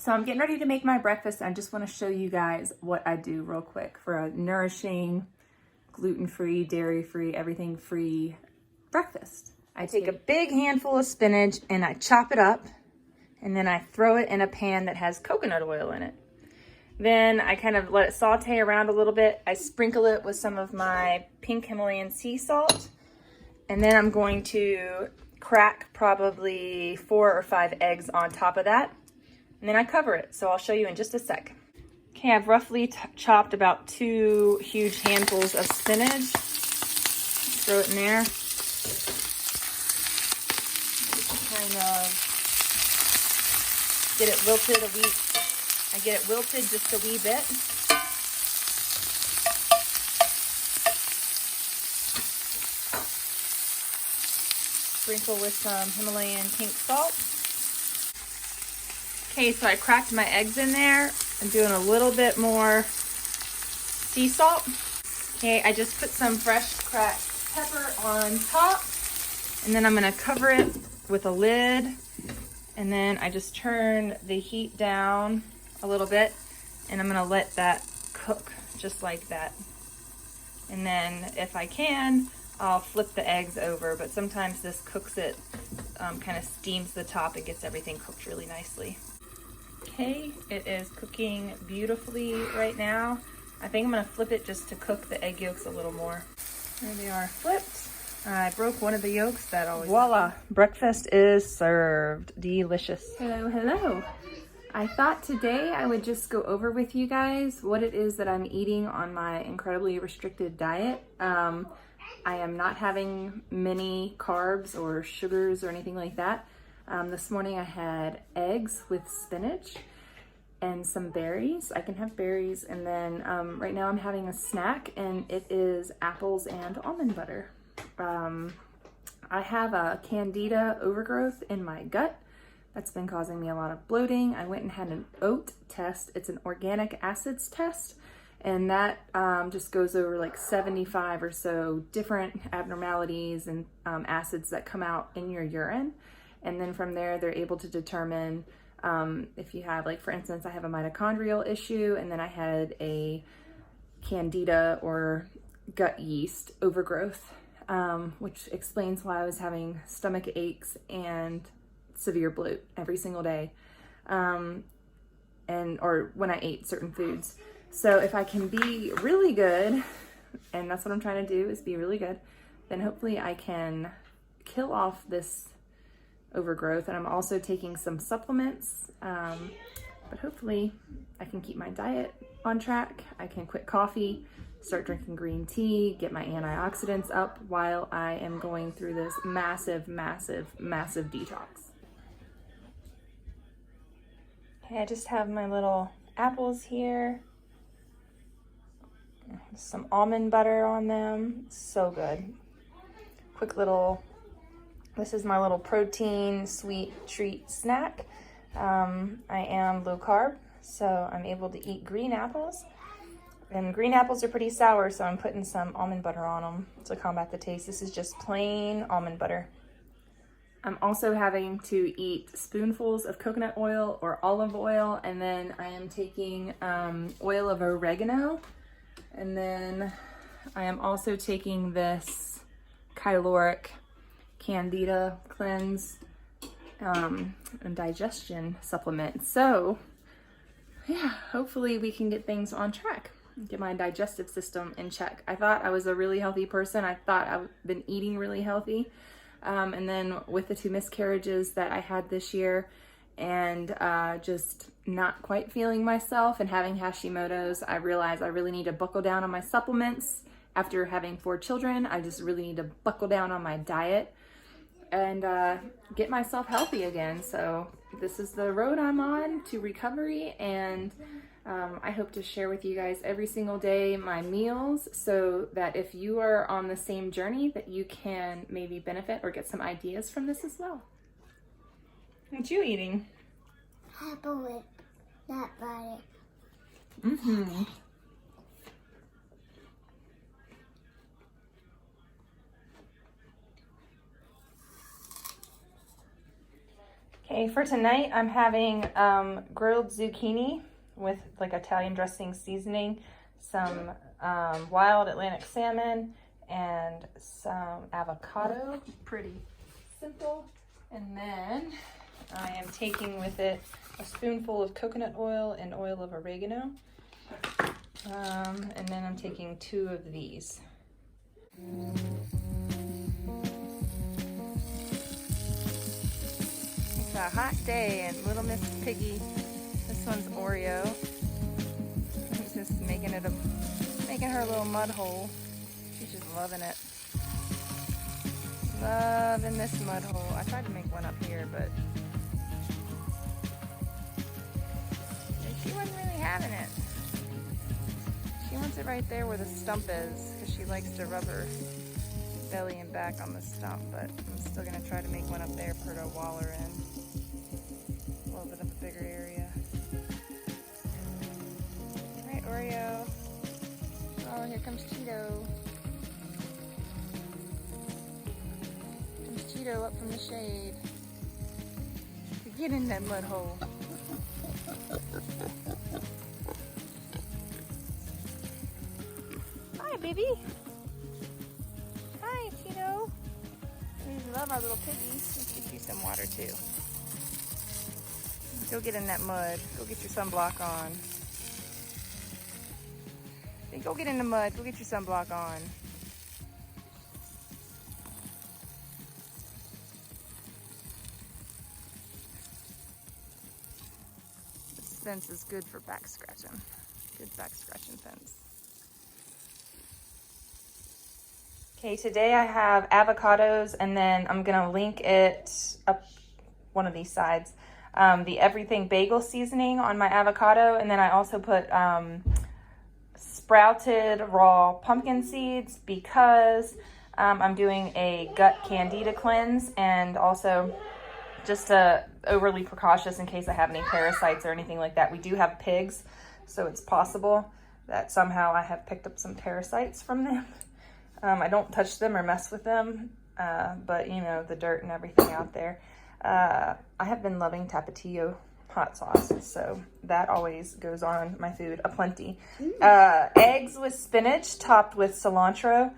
So I'm getting ready to make my breakfast. I just want to show you guys what I do real quick for a nourishing, gluten-free, dairy-free, everything-free breakfast. I take a big handful of spinach and I chop it up, and then I throw it in a pan that has coconut oil in it. Then I kind of let it saute around a little bit. I sprinkle it with some of my pink Himalayan sea salt, and then I'm going to crack probably 4 or 5 eggs on top of that. And then I cover it, so I'll show you in just a sec. Okay, I've roughly chopped about 2 huge handfuls of spinach. Throw it in there. Just kind of get it wilted a wee. I get it wilted just a wee bit. Sprinkle with some Himalayan pink salt. Okay, so I cracked my eggs in there. I'm doing a little bit more sea salt. Okay, I just put some fresh cracked pepper on top, and then I'm gonna cover it with a lid, and then I just turn the heat down a little bit, and I'm gonna let that cook just like that. And then if I can, I'll flip the eggs over, but sometimes this cooks it, kind of steams the top. It gets everything cooked really nicely. Okay, it is cooking beautifully right now. I think I'm gonna flip it just to cook the egg yolks a little more. There they are, flipped. I broke one of the yolks. That always voila, happens. Breakfast is served. Delicious. Hello, hello. I thought today I would just go over with you guys what it is that I'm eating on my incredibly restricted diet. I am not having many carbs or sugars or anything like that. This morning I had eggs with spinach and some berries. I can have berries, and then right now I'm having a snack, and it is apples and almond butter. I have a candida overgrowth in my gut that's been causing me a lot of bloating. I went and had an oat test. It's an organic acids test, and that just goes over like 75 or so different abnormalities and acids that come out in your urine. And then from there, they're able to determine if you have, like, for instance, I have a mitochondrial issue, and then I had a candida or gut yeast overgrowth, which explains why I was having stomach aches and severe bloat every single day, or when I ate certain foods. So if I can be really good, and that's what I'm trying to do, is be really good, then hopefully I can kill off this overgrowth. And I'm also taking some supplements, but hopefully I can keep my diet on track. I can quit coffee, start drinking green tea, get my antioxidants up while I am going through this massive detox. Okay, I just have my little apples here, some almond butter on them. So good. Quick little, this is my little protein sweet treat snack. I am low carb, so I'm able to eat green apples. And green apples are pretty sour, so I'm putting some almond butter on them to combat the taste. This is just plain almond butter. I'm also having to eat spoonfuls of coconut oil or olive oil, and then I am taking oil of oregano. And then I am also taking this Caloric Candida Cleanse and digestion supplement. So yeah, hopefully we can get things on track, get my digestive system in check. I thought I was a really healthy person. I thought I've been eating really healthy. And then with the 2 miscarriages that I had this year, and just not quite feeling myself and having Hashimoto's, I realized I really need to buckle down on my supplements. After having 4 children, I just really need to buckle down on my diet and get myself healthy again. So this is the road I'm on to recovery, and I hope to share with you guys every single day my meals, so that if you are on the same journey, that you can maybe benefit or get some ideas from this as well. What you eating? Apple with nut butter. Mm-hmm. Okay, for tonight I'm having grilled zucchini with like Italian dressing seasoning, some wild Atlantic salmon, and some avocado. Pretty simple. And then I am taking with it a spoonful of coconut oil and oil of oregano. And then I'm taking 2 of these. It's a hot day and little Miss Piggy, this one's Oreo. She's just making her little mud hole. She's just loving it. Loving this mud hole. I tried to make one up here, but she wasn't really having it. She wants it right there where the stump is because she likes to rub her belly and back on the stump, but I'm still gonna try to make one up there for her to waller in. A little bit of a bigger area. All right, Oreo. Oh, here comes Cheeto. Cheeto up from the shade to get in that mud hole. Hi, baby. Hi, Cheeto. We love our little piggies. Let's get you some water too. Go get in that mud. Go get your sunblock on. Hey, go get in the mud. Go get your sunblock on. Fence is good for back scratching. Good back scratching fence. Okay, today I have avocados, and then I'm gonna link it up one of these sides. The everything bagel seasoning on my avocado, and then I also put sprouted raw pumpkin seeds because I'm doing a gut candida cleanse, and also just overly precautious in case I have any parasites or anything like that. We do have pigs, so it's possible that somehow I have picked up some parasites from them. I don't touch them or mess with them, but you know, the dirt and everything out there. I have been loving Tapatio hot sauce, so that always goes on my food aplenty. Eggs with spinach topped with cilantro,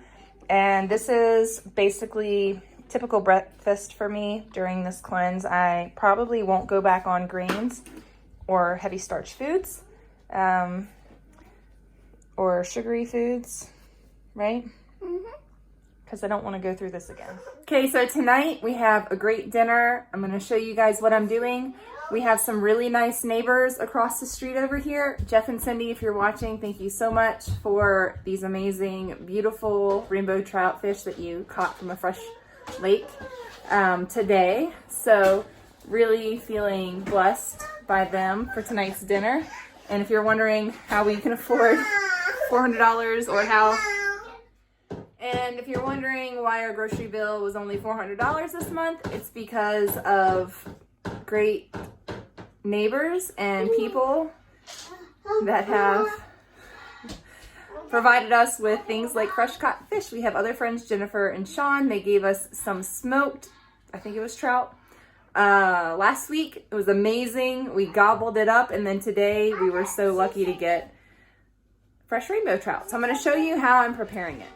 and this is basically typical breakfast for me during this cleanse. I probably won't go back on grains or heavy starch foods, or sugary foods, right? Because I don't want to go through this again. Okay, so tonight we have a great dinner. I'm going to show you guys what I'm doing. We have some really nice neighbors across the street over here. Jeff and Cindy, if you're watching, thank you so much for these amazing, beautiful rainbow trout fish that you caught from a fresh lake today. So really feeling blessed by them for tonight's dinner. And if you're wondering how we can afford $400 or how, and if you're wondering why our grocery bill was only $400 this month, it's because of great neighbors and people that have provided us with things like fresh caught fish. We have other friends, Jennifer and Sean. They gave us some smoked, I think it was trout, last week. It was amazing. We gobbled it up, and then today we were so lucky to get fresh rainbow trout. So I'm going to show you how I'm preparing it.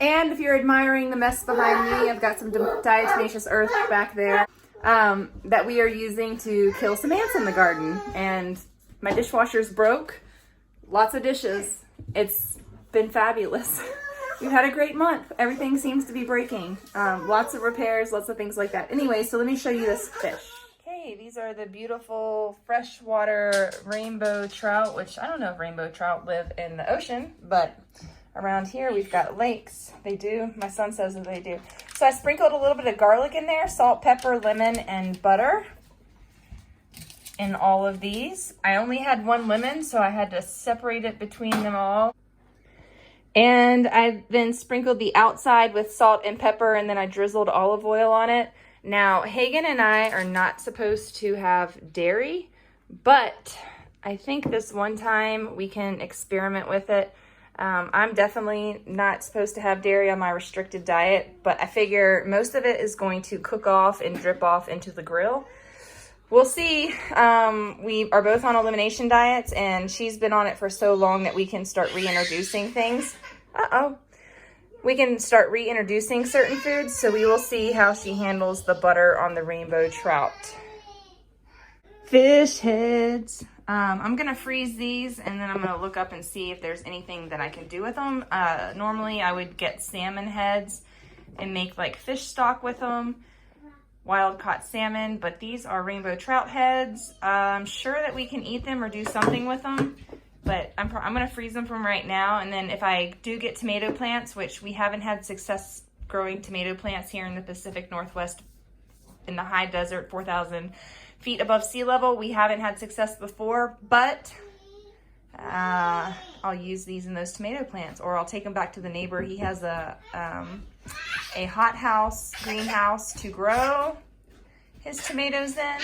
And if you're admiring the mess behind me, I've got some diatomaceous earth back there that we are using to kill some ants in the garden. And my dishwasher's broke. Lots of dishes. It's been fabulous. We've had a great month. Everything seems to be breaking. Lots of repairs, lots of things like that. Anyway, so let me show you this fish. Okay, these are the beautiful freshwater rainbow trout, which I don't know if rainbow trout live in the ocean, but around here we've got lakes. They do. My son says that they do. So I sprinkled a little bit of garlic in there, salt, pepper, lemon, and butter in all of these. I only had 1 lemon, so I had to separate it between them all. And I then sprinkled the outside with salt and pepper, and then I drizzled olive oil on it. Now, Hagen and I are not supposed to have dairy, but I think this one time we can experiment with it. I'm definitely not supposed to have dairy on my restricted diet, but I figure most of it is going to cook off and drip off into the grill. we'll see. We are both on elimination diets, and she's been on it for so long that we can start reintroducing things. We can start reintroducing certain foods, so we will see how she handles the butter on the rainbow trout. Fish heads. I'm gonna freeze these, and then I'm gonna look up and see if there's anything that I can do with them. Normally I would get salmon heads and make like fish stock with them, wild caught salmon, but these are rainbow trout heads. I'm sure that we can eat them or do something with them, but I'm gonna freeze them from right now. And then if I do get tomato plants, which we haven't had success growing tomato plants here in the Pacific Northwest in the high desert, 4,000 feet above sea level, we haven't had success before, but I'll use these in those tomato plants, or I'll take them back to the neighbor. He has a hothouse greenhouse to grow his tomatoes in.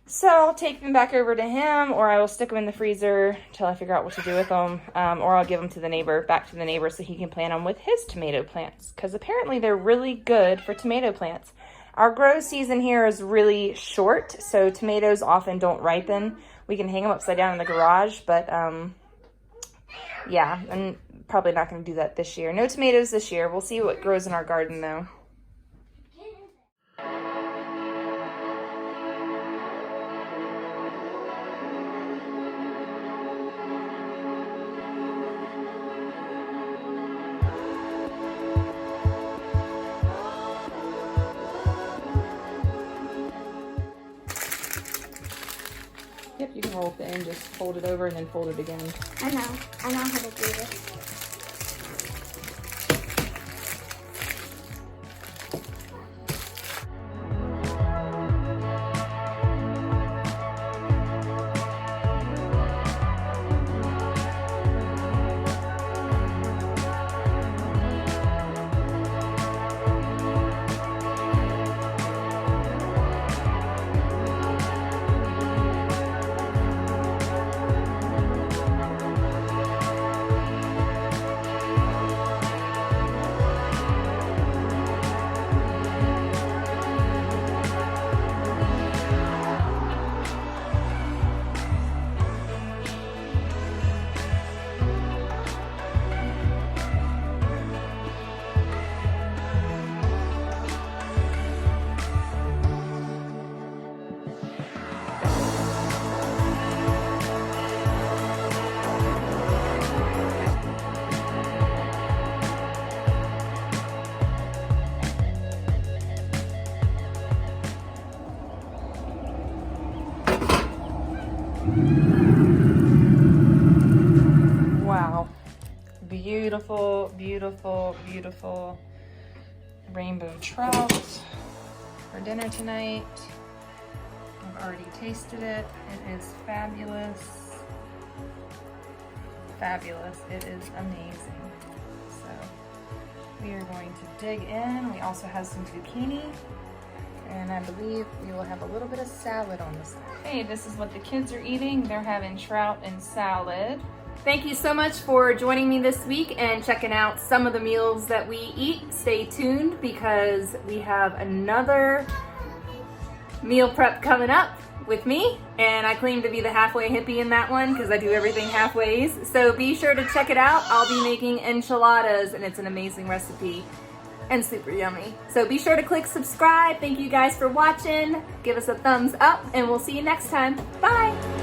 So I'll take them back over to him, or I will stick them in the freezer till I figure out what to do with them, or I'll give them to the neighbor, back to the neighbor, so he can plant them with his tomato plants, because apparently they're really good for tomato plants. Our grow season here is really short, so tomatoes often don't ripen. We can hang them upside down in the garage, but yeah, I'm probably not going to do that this year. No tomatoes this year. We'll see what grows in our garden though. Yep, you can roll it in, just fold it over and then fold it again. I know how to do this. Wow. Beautiful, beautiful, beautiful rainbow trout for dinner tonight. I've already tasted it. It is fabulous. Fabulous. It is amazing. So we are going to dig in. We also have some zucchini, and I believe we will have a little bit of salad on the side. Hey, this is what the kids are eating. They're having trout and salad. Thank you so much for joining me this week and checking out some of the meals that we eat. Stay tuned because we have another meal prep coming up with me, and I claim to be the halfway hippie in that one because I do everything halfways. So be sure to check it out. I'll be making enchiladas, and it's an amazing recipe and super yummy. So be sure to click subscribe. Thank you guys for watching. Give us a thumbs up, and we'll see you next time. Bye.